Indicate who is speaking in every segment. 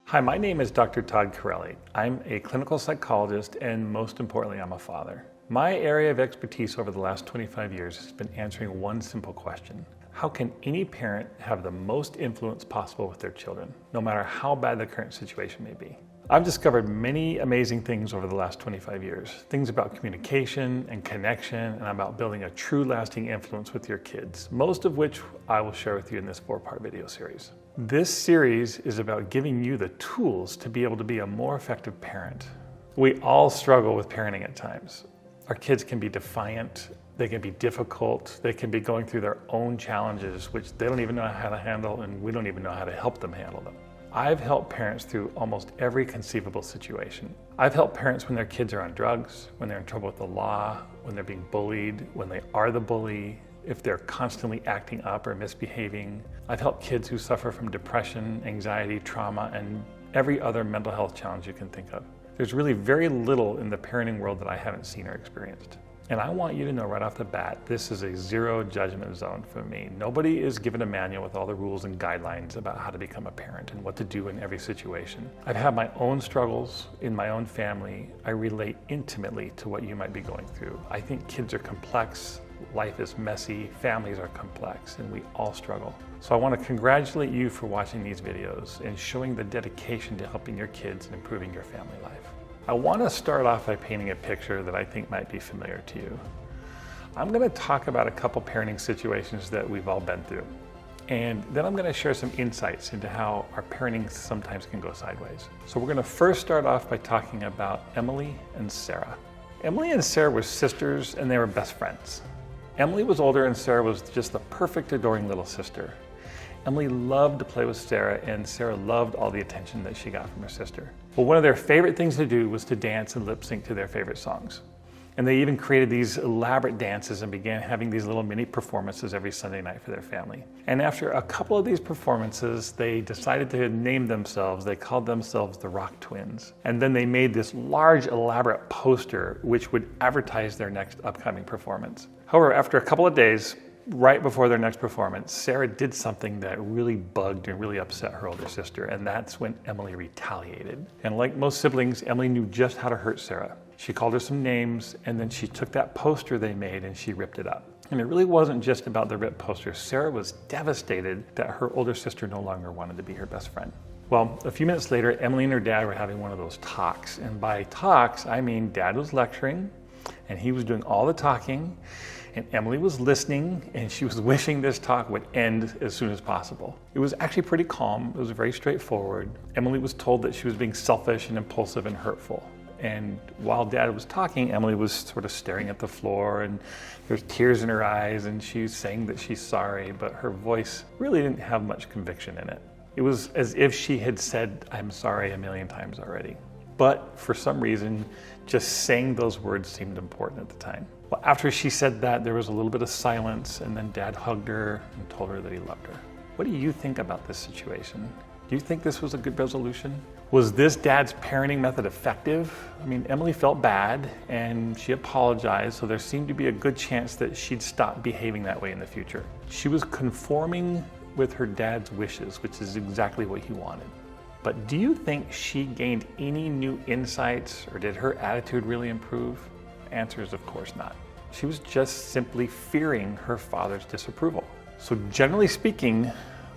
Speaker 1: Hi, my name is Dr. Todd Corelli. I'm a clinical psychologist and most importantly, I'm a father. My area of expertise over the last 25 years has been answering one simple question. How can any parent have the most influence possible with their children, no matter how bad the current situation may be? I've discovered many amazing things over the last 25 years. Things about communication and connection and about building a true lasting influence with your kids, most of which I will share with you in this 4-part video series. This series is about giving you the tools to be able to be a more effective parent. We all struggle with parenting at times. Our kids can be defiant, they can be difficult, they can be going through their own challenges, which they don't even know how to handle, and we don't even know how to help them handle them. I've helped parents through almost every conceivable situation. I've helped parents when their kids are on drugs, when they're in trouble with the law, when they're being bullied, when they are the bully, if they're constantly acting up or misbehaving. I've helped kids who suffer from depression, anxiety, trauma, and every other mental health challenge you can think of. There's really very little in the parenting world that I haven't seen or experienced. And I want you to know right off the bat, this is a zero judgment zone for me. Nobody is given a manual with all the rules and guidelines about how to become a parent and what to do in every situation. I've had my own struggles in my own family. I relate intimately to what you might be going through. I think kids are complex, life is messy, families are complex, and we all struggle. So I want to congratulate you for watching these videos and showing the dedication to helping your kids and improving your family life. I want to start off by painting a picture that I think might be familiar to you. I'm going to talk about a couple parenting situations that we've all been through. And then I'm going to share some insights into how our parenting sometimes can go sideways. So we're going to first start off by talking about Emily and Sarah. Emily and Sarah were sisters and they were best friends. Emily was older and Sarah was just the perfect, adoring little sister. Emily loved to play with Sarah, and Sarah loved all the attention that she got from her sister. Well, one of their favorite things to do was to dance and lip sync to their favorite songs. And they even created these elaborate dances and began having these little mini performances every Sunday night for their family. And after a couple of these performances, they decided to name themselves. They called themselves the Rock Twins. And then they made this large, elaborate poster which would advertise their next upcoming performance. However, after a couple of days, right before their next performance, Sarah did something that really bugged and really upset her older sister, and that's when Emily retaliated. And like most siblings, Emily knew just how to hurt Sarah. She called her some names, and then she took that poster they made and she ripped it up. And it really wasn't just about the ripped poster. Sarah was devastated that her older sister no longer wanted to be her best friend. Well, a few minutes later, Emily and her dad were having one of those talks. And by talks, I mean Dad was lecturing, and he was doing all the talking, and Emily was listening, and she was wishing this talk would end as soon as possible. It was actually pretty calm. It was very straightforward. Emily was told that she was being selfish and impulsive and hurtful. And while Dad was talking, Emily was sort of staring at the floor, and there's tears in her eyes, and she's saying that she's sorry, but her voice really didn't have much conviction in it. It was as if she had said, "I'm sorry," a million times already. But for some reason, just saying those words seemed important at the time. Well, after she said that, there was a little bit of silence, and then Dad hugged her and told her that he loved her. What do you think about this situation? Do you think this was a good resolution? Was this Dad's parenting method effective? I mean, Emily felt bad and she apologized, so there seemed to be a good chance that she'd stop behaving that way in the future. She was conforming with her dad's wishes, which is exactly what he wanted. But do you think she gained any new insights, or did her attitude really improve? The answer is of course not. She was just simply fearing her father's disapproval. So generally speaking,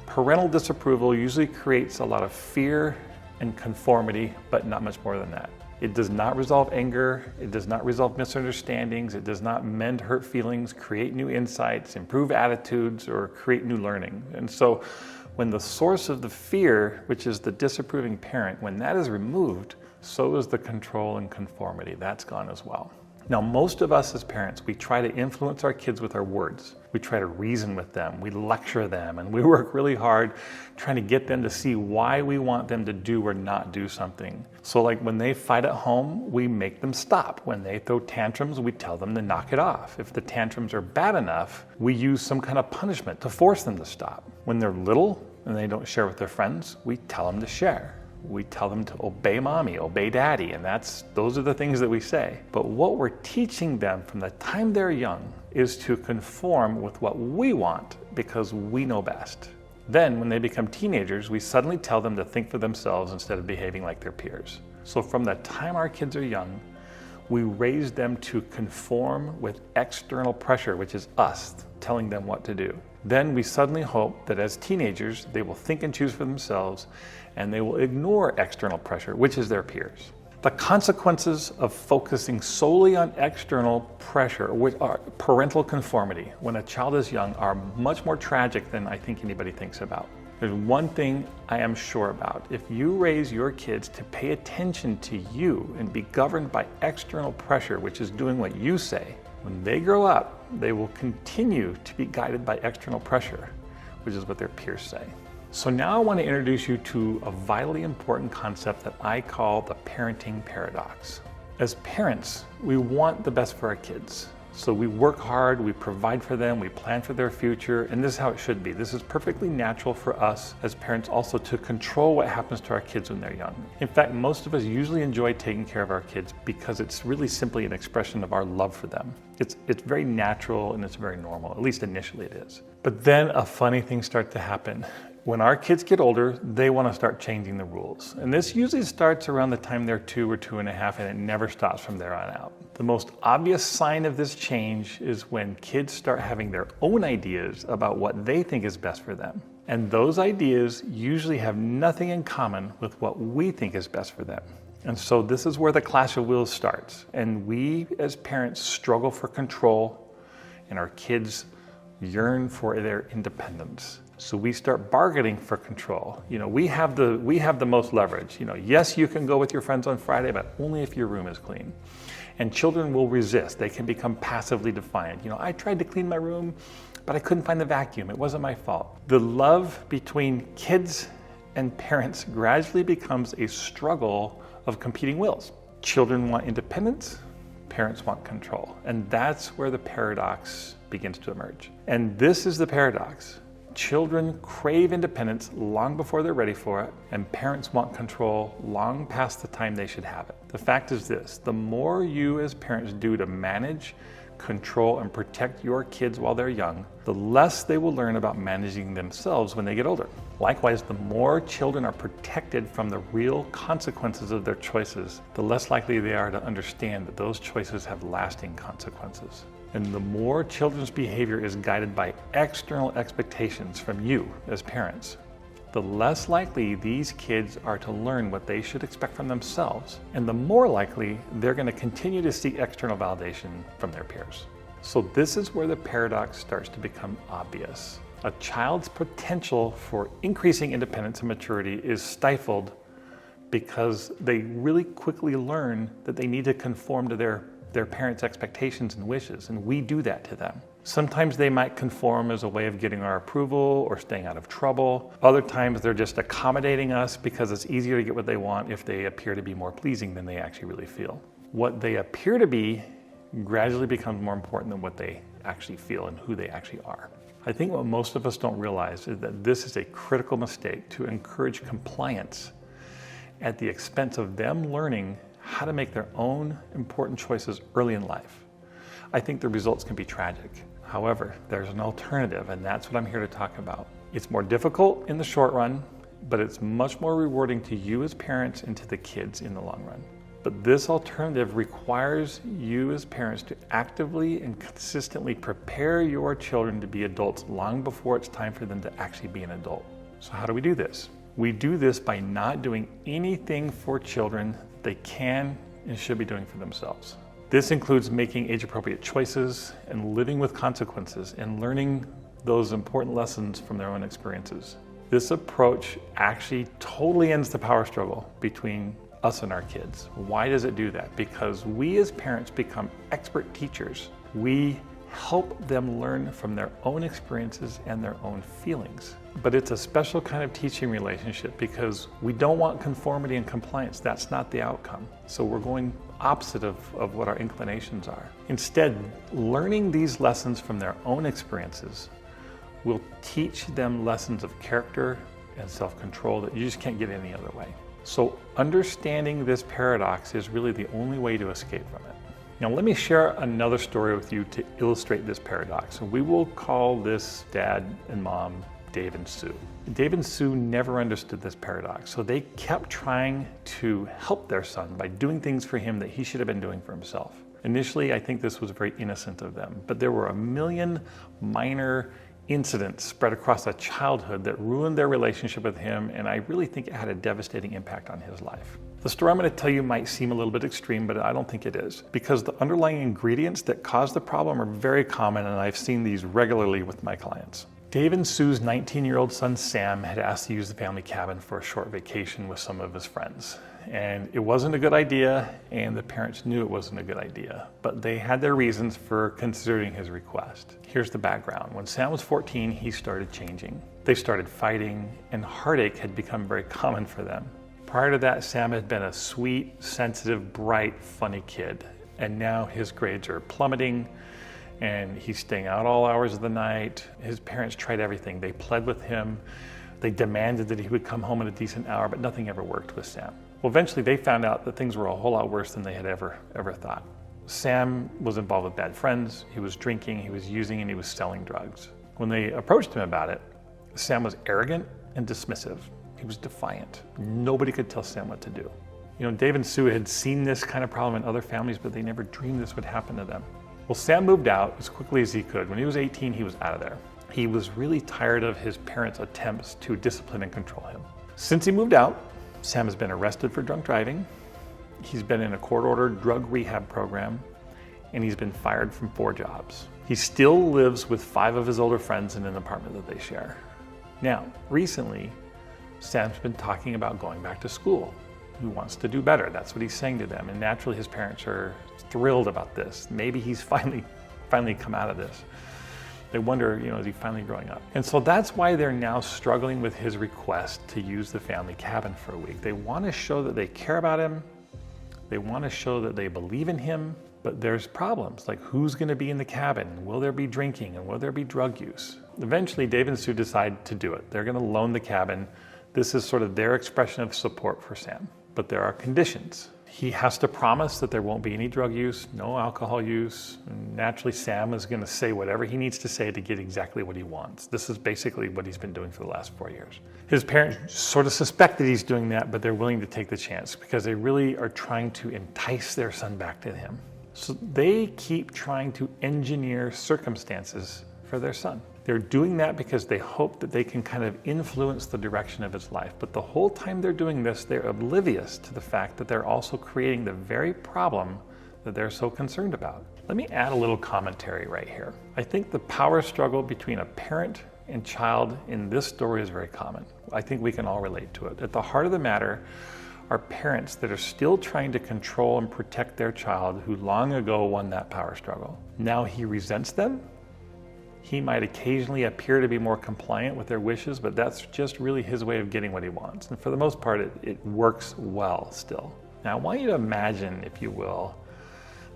Speaker 1: parental disapproval usually creates a lot of fear and conformity, but not much more than that. It does not resolve anger, it does not resolve misunderstandings, it does not mend hurt feelings, create new insights, improve attitudes, or create new learning. And so when the source of the fear, which is the disapproving parent, when that is removed, so is the control and conformity. That's gone as well. Now, most of us as parents, we try to influence our kids with our words. We try to reason with them, we lecture them, and we work really hard trying to get them to see why we want them to do or not do something. So like when they fight at home, we make them stop. When they throw tantrums, we tell them to knock it off. If the tantrums are bad enough, we use some kind of punishment to force them to stop. When they're little and they don't share with their friends, we tell them to share. We tell them to obey mommy, obey daddy, and those are the things that we say. But what we're teaching them from the time they're young is to conform with what we want because we know best. Then, when they become teenagers, we suddenly tell them to think for themselves instead of behaving like their peers. So from the time our kids are young, we raise them to conform with external pressure, which is us telling them what to do. Then we suddenly hope that as teenagers, they will think and choose for themselves, and they will ignore external pressure, which is their peers. The consequences of focusing solely on external pressure, which are parental conformity, when a child is young, are much more tragic than I think anybody thinks about. There's one thing I am sure about. If you raise your kids to pay attention to you and be governed by external pressure, which is doing what you say, when they grow up, they will continue to be guided by external pressure, which is what their peers say. So now I want to introduce you to a vitally important concept that I call the parenting paradox. As parents, we want the best for our kids. So we work hard, we provide for them, we plan for their future, and this is how it should be. This is perfectly natural for us as parents also to control what happens to our kids when they're young. In fact, most of us usually enjoy taking care of our kids because it's really simply an expression of our love for them. It's very natural and it's very normal, at least initially it is. But then a funny thing starts to happen. When our kids get older, they want to start changing the rules. And this usually starts around the time they're 2 or 2.5, and it never stops from there on out. The most obvious sign of this change is when kids start having their own ideas about what they think is best for them. And those ideas usually have nothing in common with what we think is best for them. And so this is where the clash of wills starts. And we as parents struggle for control, and our kids yearn for their independence. So we start bargaining for control. We have the most leverage. Yes, you can go with your friends on Friday, but only if your room is clean. And children will resist. They can become passively defiant. I tried to clean my room, but I couldn't find the vacuum. It wasn't my fault. The love between kids and parents gradually becomes a struggle of competing wills. Children want independence, parents want control. And that's where the paradox begins to emerge. And this is the paradox. Children crave independence long before they're ready for it, and parents want control long past the time they should have it. The fact is this: the more you as parents do to manage, control, and protect your kids while they're young, the less they will learn about managing themselves when they get older. Likewise, the more children are protected from the real consequences of their choices, the less likely they are to understand that those choices have lasting consequences. And the more children's behavior is guided by external expectations from you as parents, the less likely these kids are to learn what they should expect from themselves, and the more likely they're going to continue to seek external validation from their peers. So this is where the paradox starts to become obvious. A child's potential for increasing independence and maturity is stifled because they really quickly learn that they need to conform to their parents' expectations and wishes, and we do that to them. Sometimes they might conform as a way of getting our approval or staying out of trouble. Other times they're just accommodating us because it's easier to get what they want if they appear to be more pleasing than they actually really feel. What they appear to be gradually becomes more important than what they actually feel and who they actually are. I think what most of us don't realize is that this is a critical mistake, to encourage compliance at the expense of them learning how to make their own important choices early in life. I think the results can be tragic. However, there's an alternative, and that's what I'm here to talk about. It's more difficult in the short run, but it's much more rewarding to you as parents and to the kids in the long run. But this alternative requires you as parents to actively and consistently prepare your children to be adults long before it's time for them to actually be an adult. So how do we do this? We do this by not doing anything for children they can and should be doing for themselves. This includes making age-appropriate choices and living with consequences and learning those important lessons from their own experiences. This approach actually totally ends the power struggle between us and our kids. Why does it do that? Because we as parents become expert teachers. We help them learn from their own experiences and their own feelings. But it's a special kind of teaching relationship because we don't want conformity and compliance. That's not the outcome. So we're going opposite of what our inclinations are. Instead, learning these lessons from their own experiences will teach them lessons of character and self-control that you just can't get any other way. So understanding this paradox is really the only way to escape from it. Now let me share another story with you to illustrate this paradox. And we will call this dad and mom Dave and Sue. Dave and Sue never understood this paradox, so they kept trying to help their son by doing things for him that he should have been doing for himself. Initially, I think this was very innocent of them, but there were a million minor incidents spread across a childhood that ruined their relationship with him, and I really think it had a devastating impact on his life. The story I'm going to tell you might seem a little bit extreme, but I don't think it is, because the underlying ingredients that cause the problem are very common, and I've seen these regularly with my clients. Dave and Sue's 19-year-old son Sam had asked to use the family cabin for a short vacation with some of his friends. And it wasn't a good idea, and the parents knew it wasn't a good idea, but they had their reasons for considering his request. Here's the background. When Sam was 14, he started changing. They started fighting, and heartache had become very common for them. Prior to that, Sam had been a sweet, sensitive, bright, funny kid, and now his grades are plummeting, and he's staying out all hours of the night. His parents tried everything. They pled with him. They demanded that he would come home at a decent hour, but nothing ever worked with Sam. Well, eventually they found out that things were a whole lot worse than they had ever thought. Sam was involved with bad friends, he was drinking, he was using, and he was selling drugs. When they approached him about it, Sam was arrogant and dismissive. He was defiant. Nobody could tell Sam what to do. You know, Dave and Sue had seen this kind of problem in other families, but they never dreamed this would happen to them. Well, Sam moved out as quickly as he could. When he was 18, he was out of there. He was really tired of his parents' attempts to discipline and control him. Since he moved out, Sam has been arrested for drunk driving, he's been in a court-ordered drug rehab program, and he's been fired from 4 jobs. He still lives with 5 of his older friends in an apartment that they share. Now, recently, Sam's been talking about going back to school. He wants to do better. That's what he's saying to them. And naturally, his parents are thrilled about this. Maybe he's finally come out of this. They wonder, is he finally growing up? And so that's why they're now struggling with his request to use the family cabin for a week. They want to show that they care about him. They want to show that they believe in him, but there's problems like who's going to be in the cabin? Will there be drinking and will there be drug use? Eventually, Dave and Sue decide to do it. They're going to loan the cabin. This is sort of their expression of support for Sam, but there are conditions. He has to promise that there won't be any drug use, no alcohol use. And naturally, Sam is going to say whatever he needs to say to get exactly what he wants. This is basically what he's been doing for the last 4 years. His parents sort of suspect that he's doing that, but they're willing to take the chance because they really are trying to entice their son back to him. So they keep trying to engineer circumstances for their son. They're doing that because they hope that they can kind of influence the direction of his life. But the whole time they're doing this, they're oblivious to the fact that they're also creating the very problem that they're so concerned about. Let me add a little commentary right here. I think the power struggle between a parent and child in this story is very common. I think we can all relate to it. At the heart of the matter are parents that are still trying to control and protect their child who long ago won that power struggle. Now he resents them. He might occasionally appear to be more compliant with their wishes, but that's just really his way of getting what he wants. And for the most part, it works well still. Now, I want you to imagine, if you will,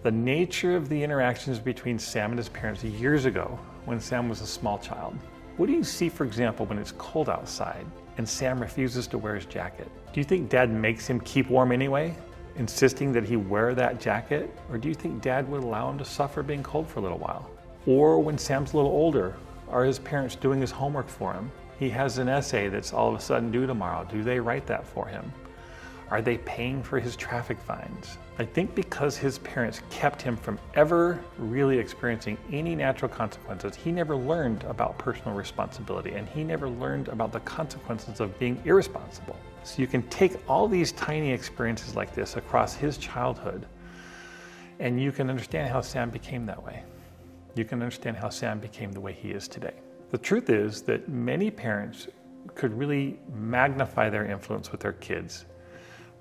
Speaker 1: the nature of the interactions between Sam and his parents years ago when Sam was a small child. What do you see, for example, when it's cold outside and Sam refuses to wear his jacket? Do you think Dad makes him keep warm anyway, insisting that he wear that jacket? Or do you think Dad would allow him to suffer being cold for a little while? Or when Sam's a little older, are his parents doing his homework for him? He has an essay that's all of a sudden due tomorrow. Do they write that for him? Are they paying for his traffic fines? I think because his parents kept him from ever really experiencing any natural consequences, he never learned about personal responsibility, and he never learned about the consequences of being irresponsible. So you can take all these tiny experiences like this across his childhood, and you can understand how Sam became that way. You can understand how Sam became the way he is today. The truth is that many parents could really magnify their influence with their kids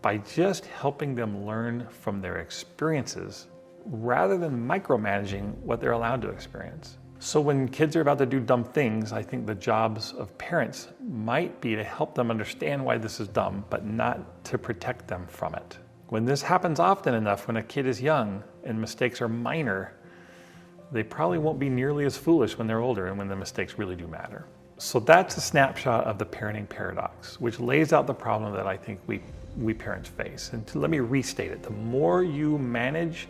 Speaker 1: by just helping them learn from their experiences rather than micromanaging what they're allowed to experience. So when kids are about to do dumb things, I think the jobs of parents might be to help them understand why this is dumb, but not to protect them from it. When this happens often enough, when a kid is young and mistakes are minor, they probably won't be nearly as foolish when they're older and when the mistakes really do matter. So that's a snapshot of the parenting paradox, which lays out the problem that I think we parents face. And let me restate it. The more you manage,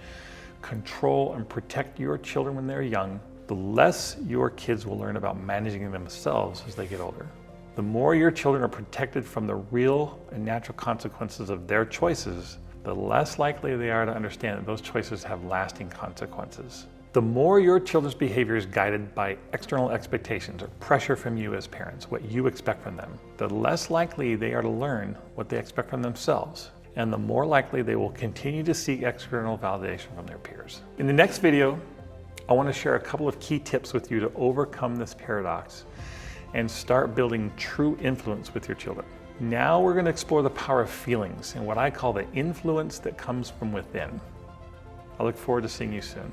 Speaker 1: control, and protect your children when they're young, the less your kids will learn about managing themselves as they get older. The more your children are protected from the real and natural consequences of their choices, the less likely they are to understand that those choices have lasting consequences. The more your children's behavior is guided by external expectations or pressure from you as parents, what you expect from them, the less likely they are to learn what they expect from themselves, and the more likely they will continue to seek external validation from their peers. In the next video, I want to share a couple of key tips with you to overcome this paradox and start building true influence with your children. Now we're going to explore the power of feelings and what I call the influence that comes from within. I look forward to seeing you soon.